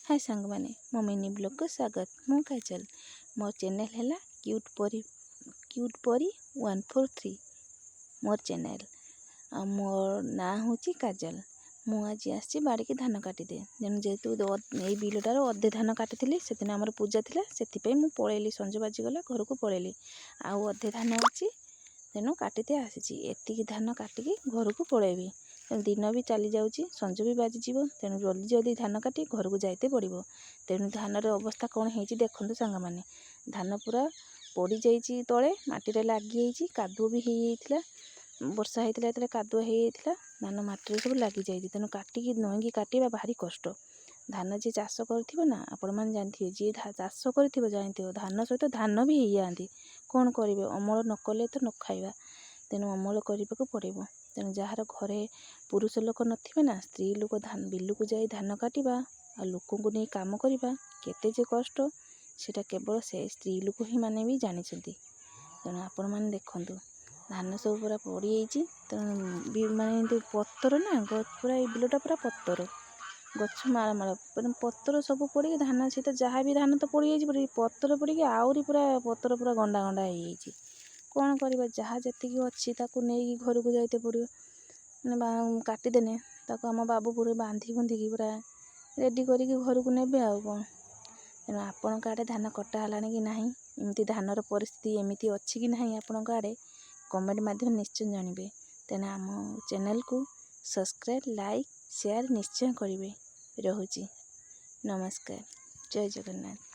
हाय सांग मैंने मो मिनी ब्लॉग को स्वागत। मु काजल मोर चैनल है क्यूट परी 143 मोर चैनल आ मोर ना हूँ काजल। मु आज आसी बाड़ी की धान काटिदे तेणु जेहेतु यही बिलटार अधे धान काटी से दिन आमर पूजा थिला से मु पलैली संज बाजीगला घर को पलैली आउ अधे धान अच्छी तेणु काटिदे आसी एतिकी धान काटिकी घर को पलैबी। दिन भी चली जाऊँगी संज भी बाजीज तेणु जल्दी जल्दी धान काटी घर को जाते पड़ो। तेणु धानर अवस्था कौन है देखु सांग मैंने धान पूरा पड़ी जाइए तले मटीरे लगी कादुओ भी हो वर्षा होता है कादुआ हो धान मटी सब लगी जाइए तेणु काटिकी नईकी काटा भारी कष्ट। धान जी चाष कर आपण मैंने जानते जी चाष कर जानते धान सहित धान भी हो जाती कौन करेंगे अमल न कले तो न खाଇବା तेणु अमल करने को पड़ो। तेणु जार घरे पुरुष लोक नथिबे ना स्त्री लोक धान बिलू जाई धान काटिबा आ लोक को नहीं काम करवा केते जे कष्ट सेटा केवल से स्त्री लोक ही माने भी जानिछंती। तेणु आपण मैंने देखंतु धान सब पूरा पड़ी जाइए तेणु माने पत्तर ना पूरा ये बिलटा पूरा पत्तर गछ मालमाल पत्तर सब पड़ी धान सहित जहाँ भी धान तो पड़ी जाइए पत्तर पड़ी आहरी पूरा पत्तर पूरा गंडा गंडा हो कौन करवा जहाँ जी अच्छी नहीं घर को जाते पड़ो मैंने काटिदेने ताको आम बाबू पूरे बांधी बुंधिकी पूरा रेडी करिकी घर को नेबे आउ कौन। तेणु आपण आड़े धान कटा है कि नहीं इमती धानर परिस्थिति एमती अच्छी कि नहीं आपण आड़े कमेंट माध्यम निश्चय जानवे। तेणु आम चैनल को सब्सक्राइब लाइक शेयर निश्चय करेंगे। रहुची नमस्कार जय जगन्नाथ।